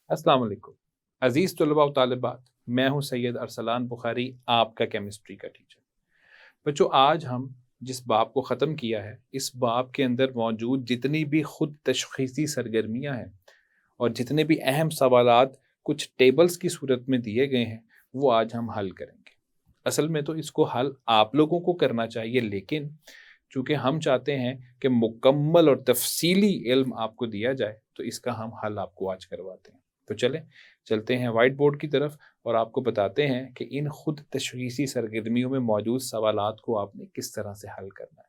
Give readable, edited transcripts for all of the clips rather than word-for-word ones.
अस्सलाम वालेकुम अज़ीज़ तलबा व तालिबात, मैं हूँ सैयद अरसलान बुखारी, आपका केमिस्ट्री का टीचर। बच्चों, आज हम जिस बाब को ख़त्म किया है, इस बाब के अंदर मौजूद जितनी भी खुद तशख़ीसी सरगर्मियाँ हैं और जितने भी अहम सवालात कुछ टेबल्स की सूरत में दिए गए हैं, वो आज हम हल करेंगे। असल में तो इसको हल आप लोगों को करना चाहिए, लेकिन चूँकि हम चाहते हैं कि मुकम्मल और तफ़सीली इल्म आपको दिया जाए, तो इसका हम हल आपको आज करवाते हैं। तो चलें, चलते हैं वाइट बोर्ड की तरफ और आपको बताते हैं कि इन खुद तशख़ीसी सरगर्मियों में मौजूद सवालात को आपने किस तरह से हल करना है।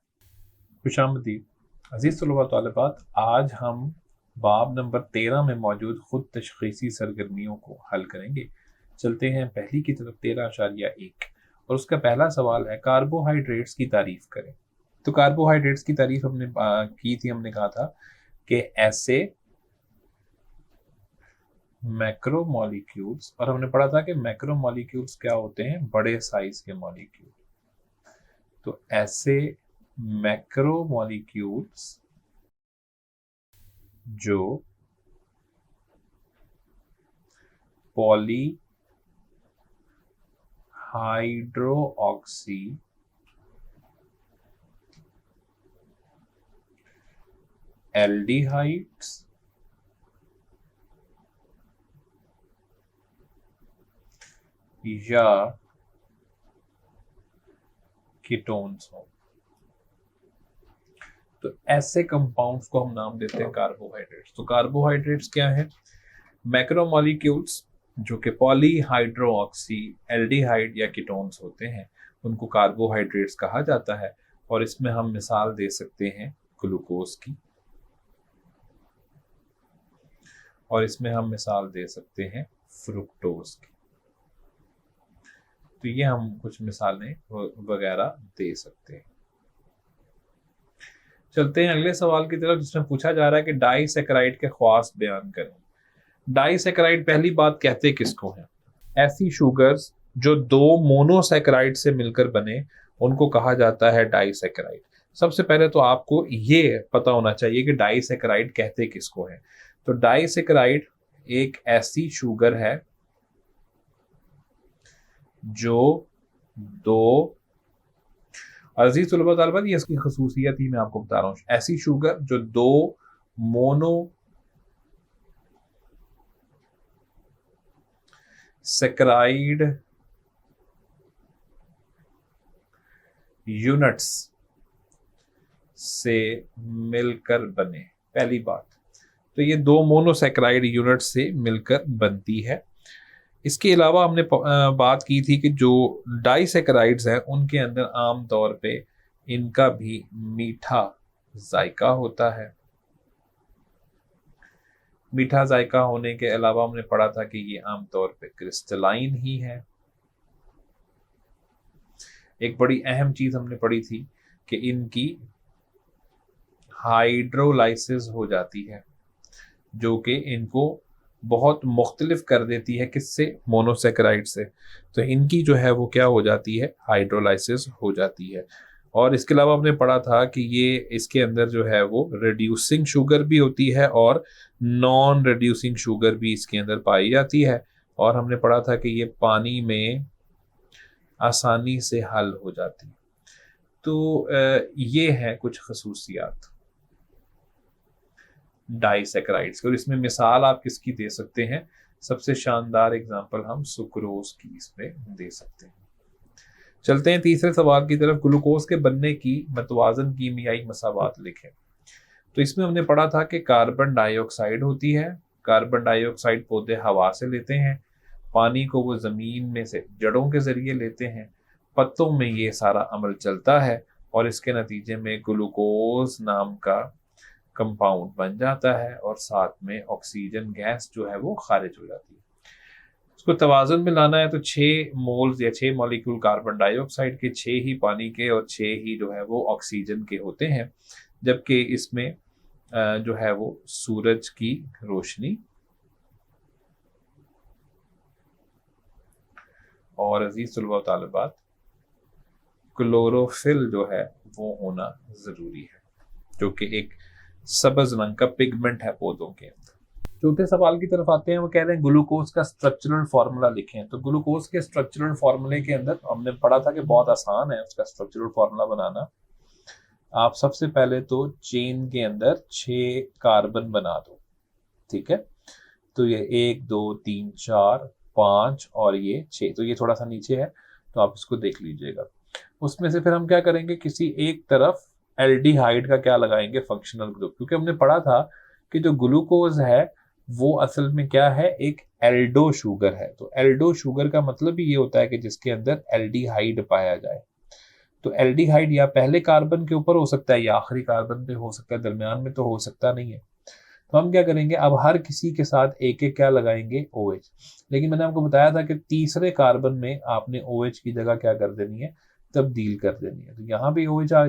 खुशामदीद अज़ीज़ तलबा तालिबात, आज हम बाब नंबर 13 में मौजूद खुद तशख़ीसी सरगर्मियों को हल करेंगे। चलते हैं पहली की तरफ 13.1 और उसका पहला सवाल है कार्बोहाइड्रेट्स की तारीफ़ करें। तो कार्बोहाइड्रेट्स की तारीफ़ हमने की थी। हमने कहा था कि ऐसे मैक्रोमोलिक्यूल्स, और हमने पढ़ा था कि मैक्रोमोलिक्यूल्स क्या होते हैं, बड़े साइज के मॉलिक्यूल। तो ऐसे मैक्रोमोलिक्यूल्स जो पॉली हाइड्रोक्सी एल्डिहाइड्स या कीटोन्स हो, तो ऐसे कंपाउंड्स को हम नाम देते हैं कार्बोहाइड्रेट्स। तो कार्बोहाइड्रेट्स क्या है? मैक्रोमोलिक्यूल्स जो कि पॉलीहाइड्रोक्सी एल्डिहाइड या कीटोन्स होते हैं, उनको कार्बोहाइड्रेट्स कहा जाता है। और इसमें हम मिसाल दे सकते हैं ग्लूकोज की, और इसमें हम मिसाल दे सकते हैं फ्रुक्टोज की। तो ये हम कुछ मिसालें वगैरह दे सकते हैं। चलते हैं अगले सवाल की तरफ, जिसमें पूछा जा रहा है कि डाइसैकेराइड के ख्वास बयान करें। डाइसैकेराइड पहली बात कहते किसको है? ऐसी शुगर्स जो दो मोनोसैकेराइड से मिलकर बने, उनको कहा जाता है डाइसैकेराइड। सबसे पहले तो आपको ये पता होना चाहिए कि डाइसैकेराइड कहते किसको है। तो डाइसैकेराइड एक ऐसी शुगर है जो दो, अजीज तलबा तालिबात, ये इसकी खसूसियत ही मैं आपको बता रहा हूँ। ऐसी शुगर जो दो मोनो सेक्राइड यूनिट्स से मिलकर बने। पहली बात तो ये दो मोनोसेक्राइड यूनिट से मिलकर बनती है। इसके अलावा हमने बात की थी कि जो डाइसेक्राइड्स हैं उनके अंदर आम तौर पे इनका भी मीठा जायका होता है। मीठा जायका होने के अलावा हमने पढ़ा था कि ये आमतौर पे क्रिस्टलाइन ही है। एक बड़ी अहम चीज हमने पढ़ी थी कि इनकी हाइड्रोलाइसिस हो जाती है, जो कि इनको बहुत मुख्तलिफ कर देती है किससे? मोनोसेक्राइड से। तो इनकी जो है वो क्या हो जाती है? हाइड्रोलाइसिस हो जाती है। और इसके अलावा हमने पढ़ा था कि ये इसके अंदर जो है वो रिड्यूसिंग शुगर भी होती है और नॉन रिड्यूसिंग शुगर भी इसके अंदर पाई जाती है। और हमने पढ़ा था कि ये पानी में आसानी से हल हो जाती है। तो ये है कुछ खसूसियात डाइसैकेराइड्स की। और इसमें मिसाल आप किसकी दे सकते हैं? सबसे शानदार एग्जांपल हम सुक्रोज की इसमें दे सकते हैं। चलते हैं तीसरे सवाल की तरफ। ग्लूकोज के बनने की मतवाजन कीमियाई मसावात लिखें। तो इसमें हमने पढ़ा था कि कार्बन डाइऑक्साइड होती है। कार्बन डाइऑक्साइड पौधे हवा से लेते हैं, पानी को वो जमीन में से जड़ों के जरिए लेते हैं, पत्तों में ये सारा अमल चलता है और इसके नतीजे में ग्लूकोज नाम का कंपाउंड बन जाता है और साथ में ऑक्सीजन गैस जो है वो खारिज हो जाती है। उसको तवाज़ुन में लाना है तो 6 मोल्स या 6 मॉलिक्यूल कार्बन डाइऑक्साइड के, 6 ही पानी के और 6 ही जो है वो ऑक्सीजन के होते हैं। जबकि इसमें जो है वो सूरज की रोशनी और अजीज तलबा व तालिबात क्लोरोफिल जो है वो होना जरूरी है, जो कि एक सब्ज रंग का पिगमेंट है पौधों के अंदर। चौथे सवाल की तरफ आते हैं। वो कह रहे हैं ग्लूकोज का स्ट्रक्चरल फॉर्मूला लिखें। तो ग्लूकोज के स्ट्रक्चरल फॉर्मूले के अंदर हमने पढ़ा था कि बहुत आसान है उसका स्ट्रक्चरल फॉर्मूला बनाना। आप सबसे पहले तो चेन के अंदर 6 कार्बन बना दो, ठीक है। तो ये 1 2 3 4 5 और ये 6, तो ये थोड़ा सा नीचे है तो आप इसको देख लीजिएगा। उसमें से फिर हम क्या करेंगे, किसी एक तरफ एल्डिहाइड का क्या लगाएंगे, फंक्शनल ग्रुप, क्योंकि हमने पढ़ा था कि जो ग्लूकोज है वो असल में क्या है, एक एल्डो शुगर है। तो एल्डो शुगर का मतलब ही ये होता है कि जिसके अंदर एल्डिहाइड पाया जाए। तो एल्डिहाइड या पहले कार्बन के ऊपर हो सकता है या आखिरी कार्बन पे हो सकता है, दरमियान में तो हो सकता नहीं है। तो हम क्या करेंगे, अब हर किसी के साथ एक एक क्या लगाएंगे, OH। लेकिन मैंने आपको बताया था कि तीसरे कार्बन में आपने OH की जगह क्या कर देनी है, तब्दील कर देनी है। तो यहाँ भी OH आ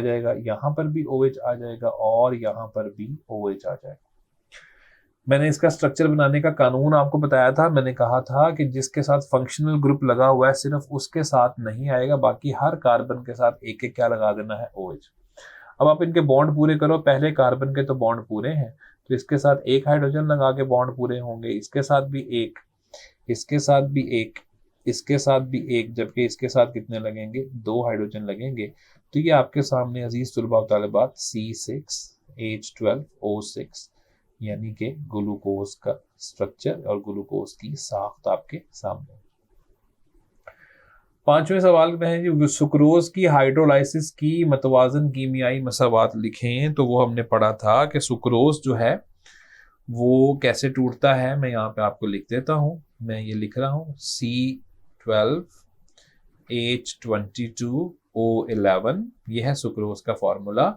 जाएगा, यहाँ पर भी OH आ जाएगा और यहाँ पर भी OH आ जाएगा। मैंने इसका स्ट्रक्चर बनाने का कानून आपको बताया था। मैंने कहा था कि जिसके साथ फंक्शनल ग्रुप लगा हुआ है सिर्फ उसके साथ नहीं आएगा, बाकी हर कार्बन के साथ एक एक क्या लगा देना है, OH। अब आप इनके बॉन्ड पूरे करो। पहले कार्बन के तो बॉन्ड पूरे हैं, तो इसके साथ एक हाइड्रोजन लगा के बॉन्ड पूरे होंगे। इसके साथ भी एक, इसके साथ भी एक, इसके साथ भी एक, जबकि इसके साथ कितने लगेंगे, 2 हाइड्रोजन लगेंगे। तो ये आपके सामने अजीज तुलबा व तालिबात C6H12O6 यानी कि ग्लूकोज का स्ट्रक्चर और ग्लूकोज की साख्त आपके सामने। पांचवें सवाल में है जी, सुक्रोज की हाइड्रोलाइसिस की मतवाजन कीमियाई मसावात लिखें। तो वो हमने पढ़ा था कि सुक्रोज जो है वो कैसे टूटता है। मैं यहाँ पे आपको लिख देता हूँ, मैं ये लिख रहा हूँ C12H22O11, ये है सुक्रोज का फॉर्मूला।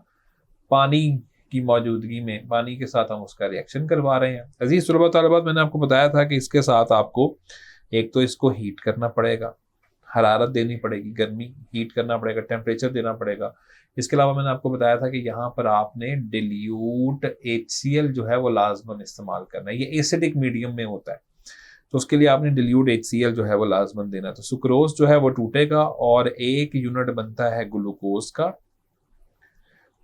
पानी की मौजूदगी में, पानी के साथ हम उसका रिएक्शन करवा रहे हैं। अजीज तलबा तालिबात, मैंने आपको बताया था कि इसके साथ आपको एक तो इसको हीट करना पड़ेगा, हरारत देनी पड़ेगी, गर्मी हीट करना पड़ेगा, टेम्परेचर देना पड़ेगा। इसके अलावा मैंने आपको बताया था कि यहाँ पर आपने डिल्यूट HCl जो है वो लाजमन इस्तेमाल करना है। ये एसिडिक मीडियम में होता है, तो उसके लिए आपने डिल्यूट HCl जो है वो लाजमन देना। तो सुक्रोज जो है वो टूटेगा और एक यूनिट बनता है ग्लूकोज का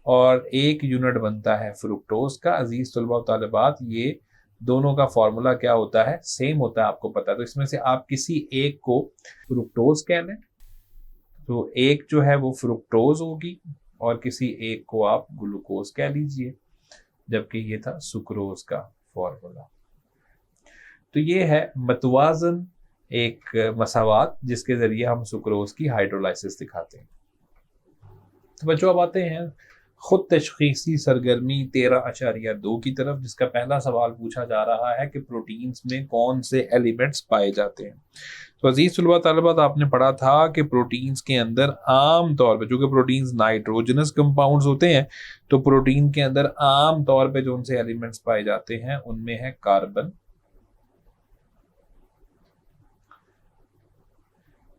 और एक यूनिट बनता है फ्रुक्टोज का। अजीज तलबा व तालिबात, ये दोनों का फॉर्मूला क्या होता है, सेम होता है, आपको पता है। तो इसमें से आप किसी एक को फ्रुक्टोज कह लें, तो एक जो है वो फ्रुक्टोज होगी और किसी एक को आप ग्लूकोज कह लीजिए, जबकि ये था सुक्रोज का फॉर्मूला। तो ये है मतवाजन एक मसावात जिसके जरिए हम सुक्रोज की हाइड्रोलाइसिस दिखाते हैं। तो बच्चों अब आते हैं खुद तशखीसी सरगर्मी 13.2 की तरफ, जिसका पहला सवाल पूछा जा रहा है कि प्रोटीन्स में कौन से एलिमेंट्स पाए जाते हैं। तो अजीज तलबा तालिबात, आपने पढ़ा था कि प्रोटीन्स के अंदर आम तौर पर, चूंकि प्रोटीन्स नाइट्रोजनस कंपाउंड्स होते हैं, तो प्रोटीन के अंदर आम तौर पर जो उनसे एलिमेंट्स पाए जाते हैं उनमें है कार्बन,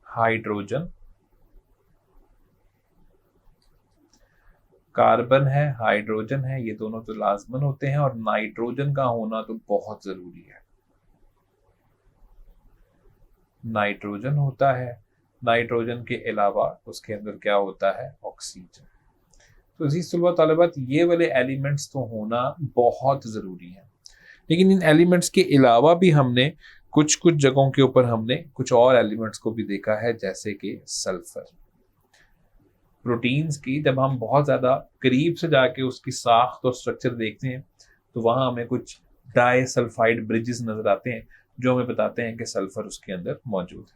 हाइड्रोजन, कार्बन है, हाइड्रोजन है, ये दोनों तो लाजमन होते हैं, और नाइट्रोजन का होना तो बहुत जरूरी है। नाइट्रोजन होता है, नाइट्रोजन के अलावा उसके अंदर क्या होता है, ऑक्सीजन। तो अजीज तलबा तालिबात, ये वाले एलिमेंट्स तो होना बहुत जरूरी है। लेकिन इन एलिमेंट्स के अलावा भी हमने कुछ कुछ जगहों के ऊपर हमने कुछ और एलिमेंट्स को भी देखा है, जैसे कि सल्फर। प्रोटीन्स की जब हम बहुत ज़्यादा करीब से जाके उसकी साख्त और स्ट्रक्चर देखते हैं तो वहाँ हमें कुछ डाइसल्फाइड ब्रिजेस नजर आते हैं जो हमें बताते हैं कि सल्फर उसके अंदर मौजूद है।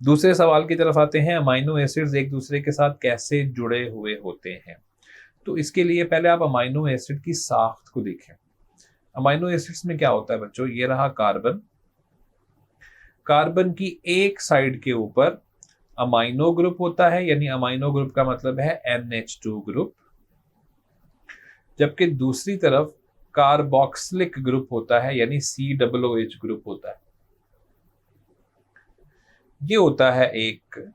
दूसरे सवाल की तरफ आते हैं, अमाइनो एसिड्स एक दूसरे के साथ कैसे जुड़े हुए होते हैं। तो इसके लिए पहले आप अमाइनो एसिड की साख्त को देखें। अमाइनो एसिड्स में क्या होता है बच्चों, ये रहा कार्बन, कार्बन की एक साइड के ऊपर अमाइनो ग्रुप होता है, यानी अमाइनो ग्रुप का मतलब है NH2 ग्रुप, जबकि दूसरी तरफ कार्बोक्सिलिक ग्रुप होता है, यानी COOH ग्रुप होता है। ये होता है एक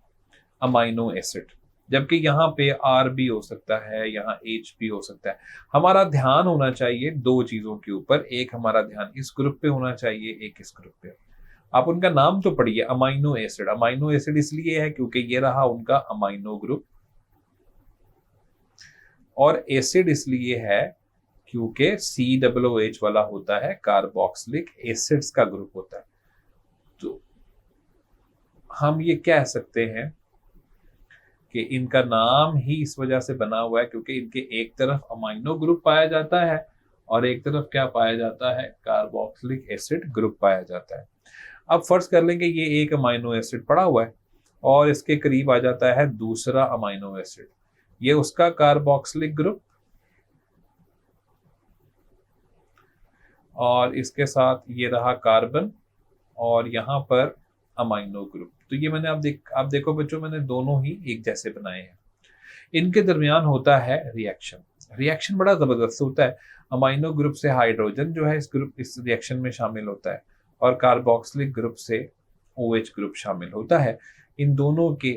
अमाइनो एसिड, जबकि यहाँ पे R भी हो सकता है, यहाँ H भी हो सकता है। हमारा ध्यान होना चाहिए दो चीजों के ऊपर, एक हमारा ध्यान इस ग्रुप पे होना चाहिए, एक इस ग्रुप पे। आप उनका नाम तो पढ़िए, अमाइनो एसिड। अमाइनो एसिड इसलिए है क्योंकि ये रहा उनका अमाइनो ग्रुप, और एसिड इसलिए है क्योंकि COOH वाला होता है कार्बोक्सिलिक एसिड्स का ग्रुप होता है। तो हम ये कह सकते हैं कि इनका नाम ही इस वजह से बना हुआ है क्योंकि इनके एक तरफ अमाइनो ग्रुप पाया जाता है और एक तरफ क्या पाया जाता है, कार्बोक्सिलिक एसिड ग्रुप पाया जाता है। अब फर्ज कर लेंगे ये एक अमाइनो एसिड पड़ा हुआ है और इसके करीब आ जाता है दूसरा अमाइनो एसिड, ये उसका कार्बोक्सिलिक ग्रुप और इसके साथ ये रहा कार्बन और यहाँ पर अमाइनो ग्रुप। तो ये मैंने आप देखो बच्चों, मैंने दोनों ही एक जैसे बनाए हैं। इनके दरमियान होता है रिएक्शन बड़ा जबरदस्त होता है। अमाइनो ग्रुप से हाइड्रोजन जो है इस रिएक्शन में शामिल होता है और कार्बोक्सिलिक ग्रुप से OH ग्रुप शामिल होता है। इन दोनों के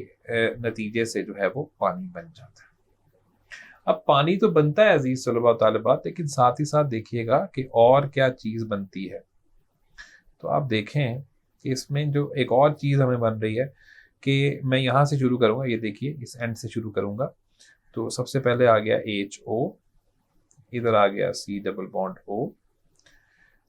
नतीजे से जो है वो पानी बन जाता है। अब पानी तो बनता है अजीज तलबा तालिबात, लेकिन साथ ही साथ देखिएगा कि और क्या चीज बनती है। तो आप देखें कि इसमें जो एक और चीज हमें बन रही है कि मैं यहाँ से शुरू करूंगा, ये देखिए इस एंड से शुरू करूंगा। तो सबसे पहले आ गया HO, इधर आ गया C डबल बॉन्ड O,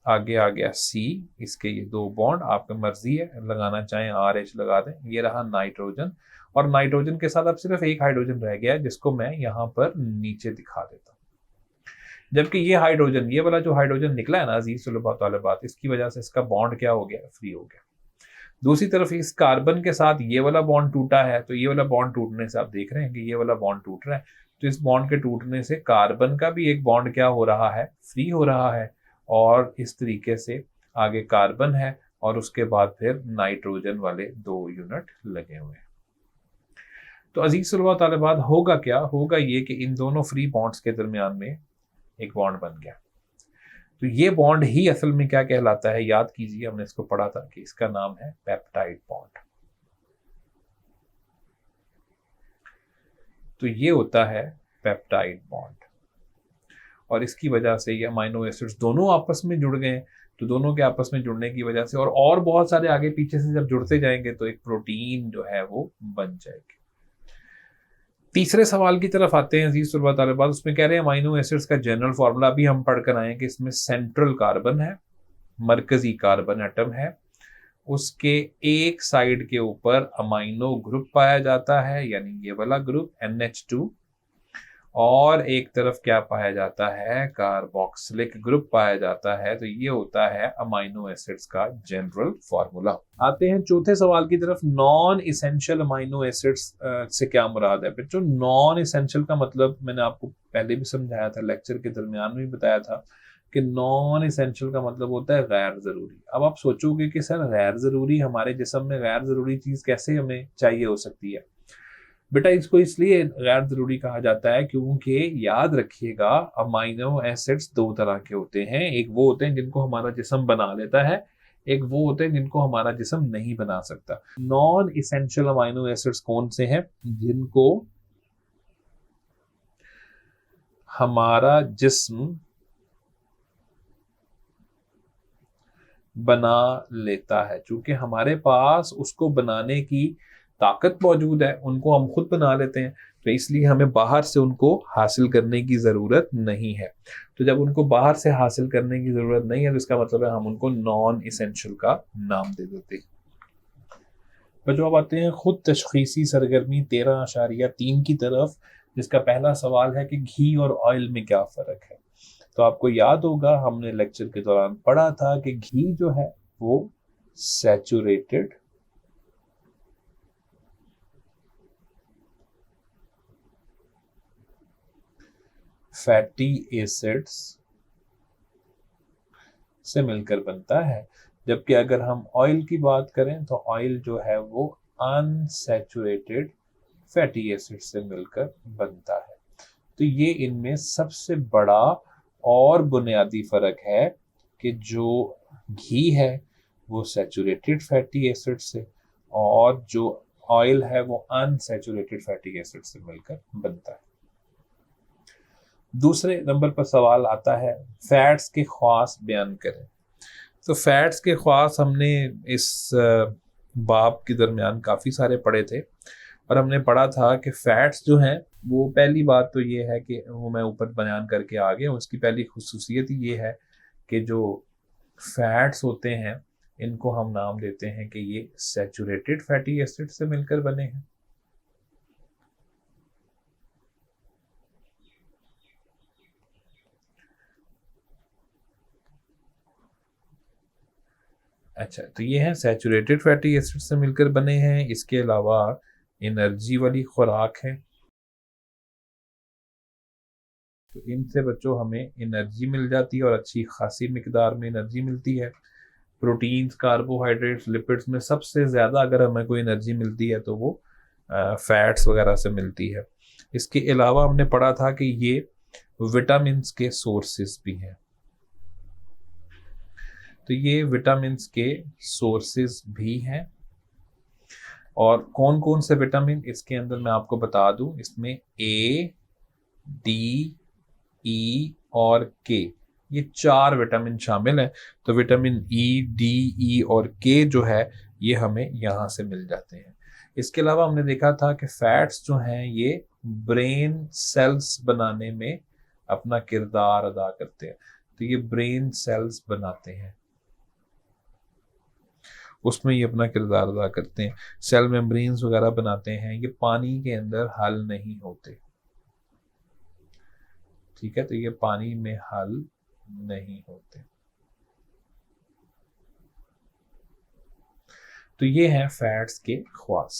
आगे आ गया C, इसके ये दो बॉन्ड, आपकी मर्जी है लगाना चाहें RH लगा दें। ये रहा नाइट्रोजन और नाइट्रोजन के साथ अब सिर्फ एक हाइड्रोजन रह गया है जिसको मैं यहाँ पर नीचे दिखा देता हूँ। जबकि ये हाइड्रोजन, ये वाला जो हाइड्रोजन निकला है ना अजीज तलबा, इसकी वजह से इसका बॉन्ड क्या हो गया, फ्री हो गया। दूसरी तरफ इस कार्बन के साथ ये वाला बॉन्ड टूटा है, तो ये वाला बॉन्ड टूटने से आप देख रहे हैं कि ये वाला बॉन्ड टूट रहा है। तो इस बॉन्ड के टूटने से कार्बन का भी एक बॉन्ड क्या हो रहा है, फ्री हो रहा है और इस तरीके से आगे कार्बन है और उसके बाद फिर नाइट्रोजन वाले 2 यूनिट लगे हुए हैं। तो अजीज तलबा तालिबात होगा क्या, होगा ये कि इन दोनों फ्री बॉन्ड्स के दरमियान में एक बॉन्ड बन गया। तो ये बॉन्ड ही असल में क्या कहलाता है, याद कीजिए हमने इसको पढ़ा था कि इसका नाम है पेप्टाइड बॉन्ड। तो ये होता है पेप्टाइड बॉन्ड और इसकी वजह से ये अमाइनो एसिड्स दोनों आपस में जुड़ गए। तो दोनों के आपस में जुड़ने की वजह से और बहुत सारे आगे पीछे से जब जुड़ते जाएंगे तो एक प्रोटीन जो है वो बन जाएगी। तीसरे सवाल की तरफ आते हैं अजीज तलबा तालिबात। उसमें कह रहे हैं अमाइनो एसिड्स का जनरल फार्मूला अभी हम पढ़कर आए कि इसमें सेंट्रल कार्बन है, मरकजी कार्बन एटम है, उसके एक साइड के ऊपर अमाइनो ग्रुप पाया जाता है यानी ये वाला ग्रुप NH2 और एक तरफ क्या पाया जाता है, कार्बोक्सिलिक ग्रुप पाया जाता है। तो ये होता है अमाइनो एसिड्स का जनरल फार्मूला। आते हैं चौथे सवाल की तरफ, नॉन इसेंशियल अमाइनो एसिड्स से क्या मुराद है बच्चों। नॉन इसेंशियल का मतलब मैंने आपको पहले भी समझाया था, लेक्चर के दरमियान में भी बताया था कि नॉन इसेंशियल का मतलब होता है गैर जरूरी। अब आप सोचोगे कि सर गैर जरूरी, हमारे जिस्म में गैर जरूरी चीज कैसे हमें चाहिए हो सकती है। बेटा इसको इसलिए गैर जरूरी कहा जाता है क्योंकि याद रखिएगा अमाइनो एसिड्स 2 तरह के होते हैं। एक वो होते हैं जिनको हमारा जिस्म बना लेता है, एक वो होते हैं जिनको हमारा जिस्म नहीं बना सकता। नॉन इसेंशियल अमाइनो एसिड्स कौन से हैं, जिनको हमारा जिस्म बना लेता है। चूंकि हमारे पास उसको बनाने की ताकत मौजूद है, उनको हम खुद बना लेते हैं, तो इसलिए हमें बाहर से उनको हासिल करने की ज़रूरत नहीं है। तो जब उनको बाहर से हासिल करने की ज़रूरत नहीं है तो इसका मतलब है हम उनको नॉन इसेंशियल का नाम दे देते हैं। बच्चों अब आते हैं खुद तशखीसी सरगर्मी 13.3 की तरफ, जिसका पहला सवाल है कि घी और ऑयल में क्या फ़र्क है। तो आपको याद होगा हमने लेक्चर के दौरान पढ़ा था कि घी जो है वो सैचुरेटेड फैटी एसिड्स से मिलकर बनता है, जबकि अगर हम ऑयल की बात करें तो ऑयल जो है वो अनसैचुरेटेड फैटी एसिड से मिलकर बनता है। तो ये इनमें सबसे बड़ा और बुनियादी फर्क है कि जो घी है वो सैचुरेटेड फैटी एसिड से और जो ऑयल है वो अनसैचुरेटेड फैटी एसिड से मिलकर बनता है। दूसरे नंबर पर सवाल आता है फैट्स के ख्वास बयान करें। तो फैट्स के ख्वास हमने इस बाब के दरमियान काफ़ी सारे पढ़े थे और हमने पढ़ा था कि फैट्स जो हैं वो पहली बात तो ये है कि वो मैं ऊपर बयान करके आ गया, उसकी पहली खुसूसियत ये है कि जो फैट्स होते हैं इनको हम नाम देते हैं कि ये सैचुरेटेड फैटी एसिड से मिलकर बने हैं। अच्छा, तो ये हैं सैचुरेटेड फैटी एसिड से मिलकर बने हैं। इसके अलावा एनर्जी वाली खुराक है, तो इनसे बच्चों हमें एनर्जी मिल जाती है और अच्छी खासी मिकदार में एनर्जी मिलती है। प्रोटीन्स, कार्बोहाइड्रेट्स, लिपिड्स में सबसे ज़्यादा अगर हमें कोई एनर्जी मिलती है तो वो फैट्स वगैरह से मिलती है। इसके अलावा हमने पढ़ा था कि ये विटामिन्स के सोर्सेज भी हैं, तो ये विटामिन्स के सोर्सेज भी हैं। और कौन कौन से विटामिन इसके अंदर मैं आपको बता दूं, इसमें ए, डी, ई और के, ये 4 विटामिन शामिल हैं। तो विटामिन ई, डी, ई और के जो है ये हमें यहाँ से मिल जाते हैं। इसके अलावा हमने देखा था कि फैट्स जो हैं ये ब्रेन सेल्स बनाने में अपना किरदार अदा करते हैं, तो ये ब्रेन सेल्स बनाते हैं, उसमें ये अपना किरदार अदा करते हैं। सेल मेम्ब्रेन्स वगैरह बनाते हैं, ये पानी के अंदर हल नहीं होते, ठीक है, तो ये पानी में हल नहीं होते। तो ये हैं फैट्स के ख्वास।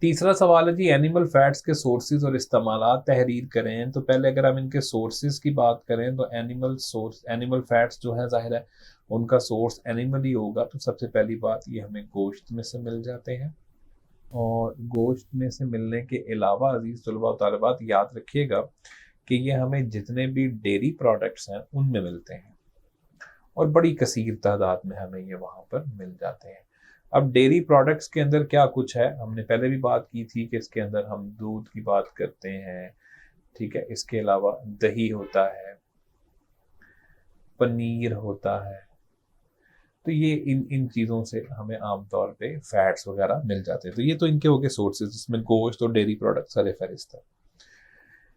तीसरा सवाल है जी, एनिमल फैट्स के सोर्सेज और इस्तेमालात तहरीर करें। तो पहले अगर हम इनके सोर्सेज की बात करें तो एनिमल फैट्स जो है जाहिर है उनका सोर्स एनिमल ही होगा। तो सबसे पहली बात, ये हमें गोश्त में से मिल जाते हैं, और गोश्त में से मिलने के अलावा अजीज तलबा और तालिबात याद रखिएगा कि ये हमें जितने भी डेयरी प्रोडक्ट्स हैं उनमें मिलते हैं, और बड़ी कसीर तादाद में हमें ये वहाँ पर मिल जाते हैं। अब डेयरी प्रोडक्ट्स के अंदर क्या कुछ है, हमने पहले भी बात की थी कि इसके अंदर हम दूध की बात करते हैं, ठीक है, इसके अलावा दही होता है, पनीर होता है, तो ये इन इन चीज़ों से हमें आमतौर पे फैट्स वगैरह मिल जाते हैं। तो ये तो इनके हो गए सोर्सेज, जिसमें गोश्त और डेयरी प्रोडक्ट्स सारे फहरिस्त है।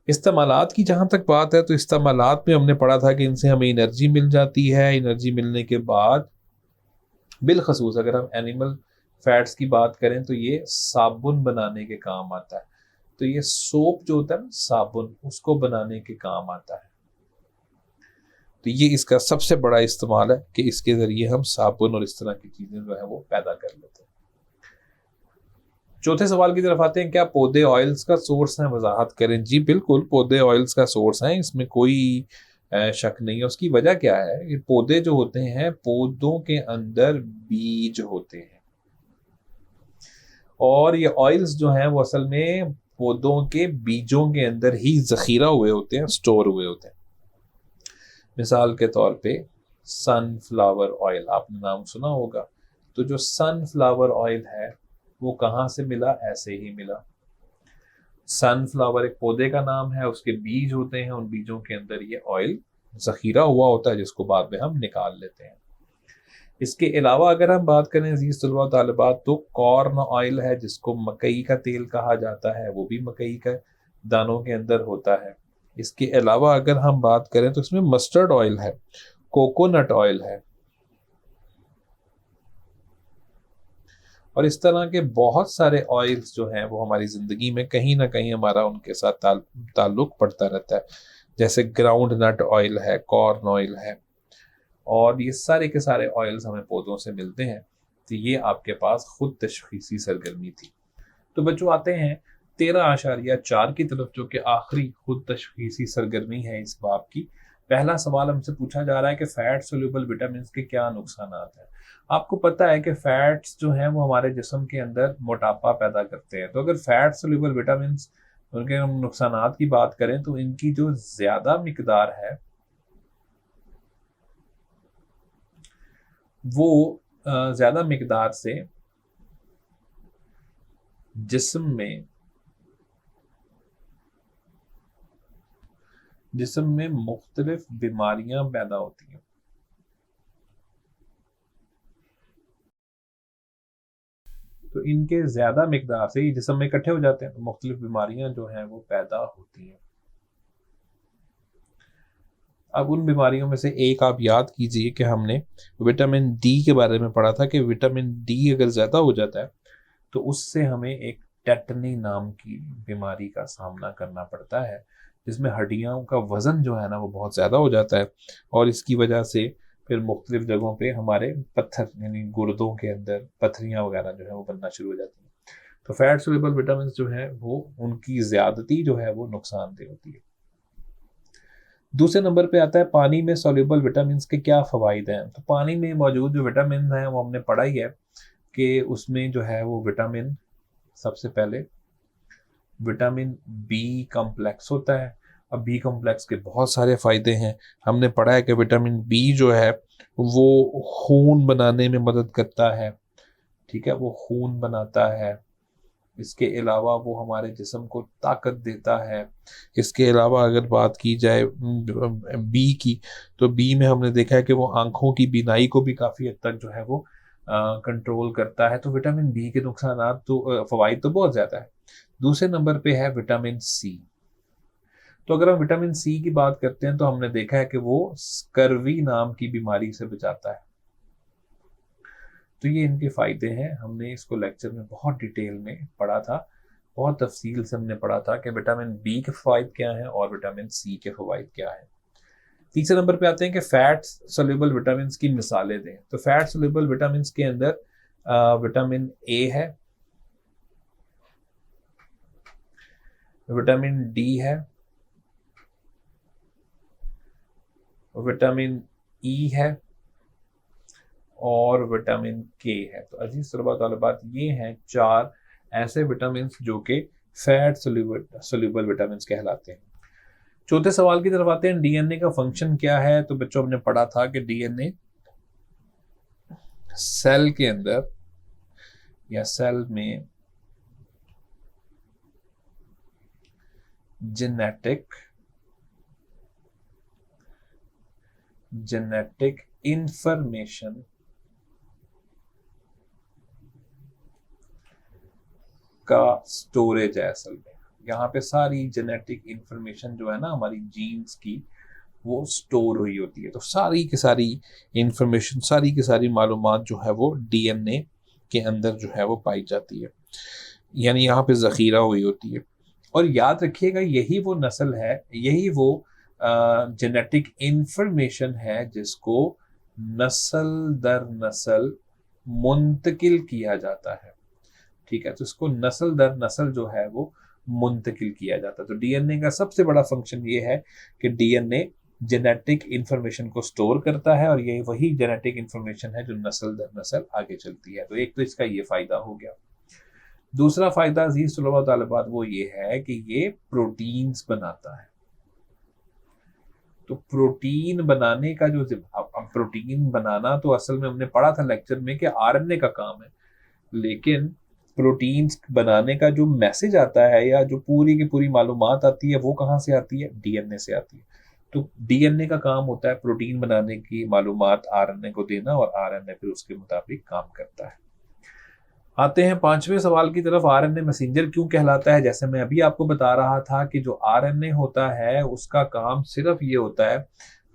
इस्तेमालात की जहाँ तक बात है तो इस्तेमालात में हमने पढ़ा था कि इनसे हमें एनर्जी मिल जाती है। एनर्जी मिलने के बाद बिलखसूस अगर हम एनिमल फैट्स की बात करें तो ये साबुन बनाने के काम आता है। तो ये सोप जो होता है ना, साबुन, उसको बनाने के काम आता है। तो ये इसका सबसे बड़ा इस्तेमाल है कि इसके ज़रिए हम साबुन और इस तरह की चीज़ें जो है वो पैदा कर लेते हैं। चौथे सवाल की तरफ आते हैं, क्या पौधे ऑयल्स का सोर्स हैं, वजाहत करें। जी बिल्कुल, पौधे ऑयल्स का सोर्स हैं, इसमें कोई शक नहीं है। उसकी वजह क्या है, ये पौधे जो होते हैं, पौधों के अंदर बीज होते हैं, और ये ऑयल्स जो हैं वो असल में पौधों के बीजों के अंदर ही जखीरा हुए होते हैं, स्टोर हुए होते हैं। मिसाल के तौर पे सनफ्लावर ऑयल आपने नाम सुना होगा। तो जो सनफ्लावर ऑयल है वो कहाँ से मिला, ऐसे ही मिला। सनफ्लावर एक पौधे का नाम है, उसके बीज होते हैं, उन बीजों के अंदर ये ऑयल जखीरा हुआ होता है जिसको बाद में हम निकाल लेते हैं। इसके अलावा अगर हम बात करें अजीज तलबा और तालिबात, तो कॉर्न ऑयल है जिसको मकई का तेल कहा जाता है, वो भी मकई का दानों के अंदर होता है। इसके अलावा अगर हम बात करें तो इसमें मस्टर्ड ऑयल है, कोकोनट ऑयल है, और इस तरह के बहुत सारे ऑयल्स जो हैं वो हमारी ज़िंदगी में कहीं ना कहीं हमारा उनके साथ ताल्लुक पड़ता रहता है। जैसे ग्राउंड नट ऑयल है, कॉर्न ऑयल है, और ये सारे के सारे ऑयल्स हमें पौधों से मिलते हैं। तो ये आपके पास खुद तशखीसी सरगर्मी थी। तो बच्चों आते हैं 13.4 की तरफ, जो कि आखिरी खुद तशखीसी सरगर्मी है इस बाब की। पहला सवाल हमसे पूछा जा रहा है कि फैट सोल्यूबल विटामिन के क्या नुकसान हैं। आपको पता है कि फैट्स जो हैं वो हमारे जिस्म के अंदर मोटापा पैदा करते हैं। तो अगर फैट सोल्यूबल विटामिन उनके हम नुकसानात की बात करें तो इनकी जो ज़्यादा मिकदार है वो ज़्यादा मिकदार से जिस्म में मुख्तलिफ बीमारियां पैदा होती हैं। तो इनके ज़्यादा मिकदार से ये जिस्म में इकट्ठे हो जाते हैं, तो मुख्तलिफ बीमारियां जो हैं वो पैदा होती हैं। अब उन बीमारियों में से एक आप याद कीजिए कि हमने विटामिन डी के बारे में पढ़ा था कि विटामिन डी अगर ज़्यादा हो जाता है तो उससे हमें एक टेटनी नाम की बीमारी का सामना करना पड़ता है, जिसमें हड्डियों का वज़न जो है ना वो बहुत ज़्यादा हो जाता है, और इसकी वजह से फिर मुख्तलिफ जगहों पे हमारे पत्थर यानी गुर्दों के अंदर पथरियाँ वगैरह जो है वो बनना शुरू हो जाती हैं। तो फैट सोल्यूबल विटामिन जो है वो उनकी ज़्यादती जो है वो नुकसानदेह होती है। दूसरे नंबर पे आता है पानी में सोल्यूबल विटामिन के क्या फ़वाइद हैं। तो पानी में मौजूद जो विटामिन हैं वो हमने पढ़ा ही है कि उसमें जो है वो विटामिन, सबसे पहले विटामिन बी कॉम्प्लेक्स होता है। अब बी कॉम्प्लेक्स के बहुत सारे फ़ायदे हैं। हमने पढ़ा है कि विटामिन बी जो है वो खून बनाने में मदद करता है, ठीक है, वो खून बनाता है। इसके अलावा वो हमारे जिस्म को ताकत देता है। इसके अलावा अगर बात की जाए बी की, तो बी में हमने देखा है कि वो आँखों की बीनाई को भी काफ़ी हद तक जो है वो कंट्रोल करता है। तो विटामिन बी के नुकसानात तो फ़वाइद तो बहुत ज़्यादा है। दूसरे नंबर पे है विटामिन सी। तो अगर हम विटामिन सी की बात करते हैं तो हमने देखा है कि वो स्कर्वी नाम की बीमारी से बचाता है। तो ये इनके फ़ायदे हैं। हमने इसको लेक्चर में बहुत डिटेल में पढ़ा था, बहुत तफसील से हमने पढ़ा था कि विटामिन बी के फ़वाइद क्या हैं और विटामिन सी के फ़वाइद क्या हैं। तीसरे नंबर पे आते हैं कि फैट सोल्यूबल विटामिन की मिसालें दें। तो फैट सोल्यूबल विटामिन के अंदर विटामिन ए है, विटामिन डी है, विटामिन ई है और विटामिन के है। तो अजीज तलबा तलबात, ये हैं 4 ऐसे विटामिन जो कि फैट सोल्यूबल विटामिन कहलाते हैं। चौथे सवाल की तरफ आते हैं, डीएनए का फंक्शन क्या है। तो बच्चों हमने पढ़ा था कि डीएनए सेल के अंदर या सेल में जेनेटिक इंफॉर्मेशन का स्टोरेज है। असल में यहाँ पे सारी जेनेटिक इंफॉर्मेशन जो है ना हमारी जीन्स की, वो स्टोर हुई होती है। तो सारी की सारी इंफॉर्मेशन, सारी की सारी मालूमात जो है वो डीएनए के अंदर जो है वो पाई जाती है, यानी यहाँ पे ज़ख़ीरा हुई होती है। और याद रखिएगा, यही वो नस्ल है, यही वो जेनेटिक इंफॉर्मेशन है जिसको नस्ल दर नस्ल मुंतकिल किया जाता है, ठीक है। तो इसको नस्ल दर नस्ल जो है वो मुंतकिल किया जाता है। तो डीएनए का सबसे बड़ा फंक्शन ये है कि डीएनए जेनेटिक इंफॉर्मेशन को स्टोर करता है, और ये वही जेनेटिक इंफॉर्मेशन है जो नस्ल दर नस्ल आगे चलती है। तो एक तो इसका ये फ़ायदा हो गया। दूसरा फ़ायदा अजीज़ तलबा तलबात वो ये है कि ये प्रोटीन्स बनाता है। तो प्रोटीन बनाने का जो, अब प्रोटीन बनाना तो असल में हमने पढ़ा था लेक्चर में कि आरएनए का काम है, लेकिन प्रोटीन्स बनाने का जो मैसेज आता है या जो पूरी की पूरी मालूमात आती है वो कहाँ से आती है? डीएनए से आती है। तो डीएनए का काम होता है प्रोटीन बनाने की मालूमात आरएनए को देना, और आरएनए फिर उसके मुताबिक काम करता है। आते हैं 5वें सवाल की तरफ, आरएनए मैसेंजर क्यों कहलाता है। जैसे मैं अभी आपको बता रहा था कि जो आरएनए होता है उसका काम सिर्फ ये होता है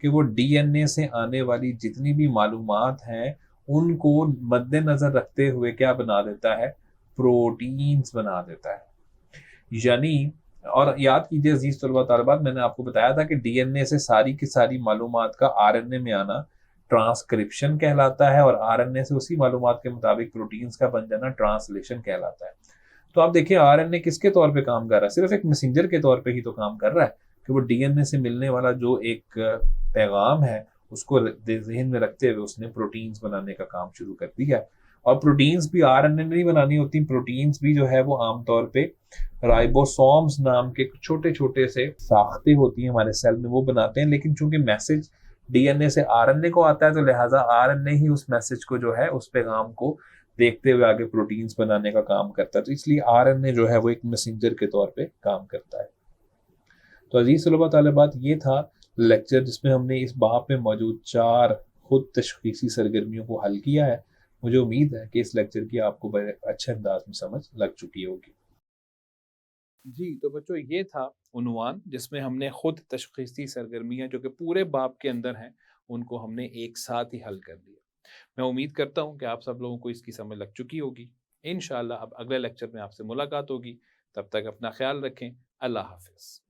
कि वो डीएनए से आने वाली जितनी भी मालूमात हैं उनको मद्देनजर रखते हुए क्या बना देता है? प्रोटीन्स बना देता है। यानी, और याद कीजिए अजीज तलबा तलबात, मैंने आपको बताया था कि डीएनए से सारी की सारी मालूमात का आरएनए में आना ट्रांसक्रिप्शन कहलाता है, और आरएनए से उसी मालूमात के मुताबिक प्रोटीन्स का बन जाना ट्रांसलेशन कहलाता है। तो आप देखिए आरएनए किसके तौर पे काम कर रहा है? सिर्फ एक मैसेंजर के तौर पे ही तो काम कर रहा है कि वो डीएनए से मिलने वाला जो एक पैगाम है उसको ज़हन में रखते हुए उसने प्रोटीन्स बनाने का काम शुरू कर दिया। और प्रोटीन्स भी आरएनए नहीं बनानी होती, प्रोटीन्स भी जो है वो आमतौर पे राइबोसोम्स नाम के छोटे छोटे से साख्ते होती हैं हमारे सेल में, वो बनाते हैं। लेकिन चूंकि मैसेज डीएनए से आरएनए को आता है तो लिहाजा आरएनए ही उस मैसेज को जो है, उस पैगाम को देखते हुए आगे प्रोटीन्स बनाने का काम करता है। तो इसलिए आरएनए जो है वो एक मैसेंजर के तौर पे काम करता है। तो अजीज तलबा तलबात, ये था लेक्चर जिसमें हमने इस बाब में मौजूद 4 खुद तशखीसी सरगर्मियों को हल किया है। मुझे उम्मीद है कि इस लेक्चर की आपको बड़े अच्छे अंदाज में समझ लग चुकी होगी। जी, तो बच्चों ये था उन्वान, जिसमें हमने खुद तशख़ीसी सरगर्मियाँ जो कि पूरे बाब के अंदर हैं, उनको हमने एक साथ ही हल कर लिया। मैं उम्मीद करता हूँ कि आप सब लोगों को इसकी समझ लग चुकी होगी। इंशाअल्लाह अब अगले लेक्चर में आपसे मुलाकात होगी। तब तक अपना ख़्याल रखें। अल्लाह हाफ़िज़।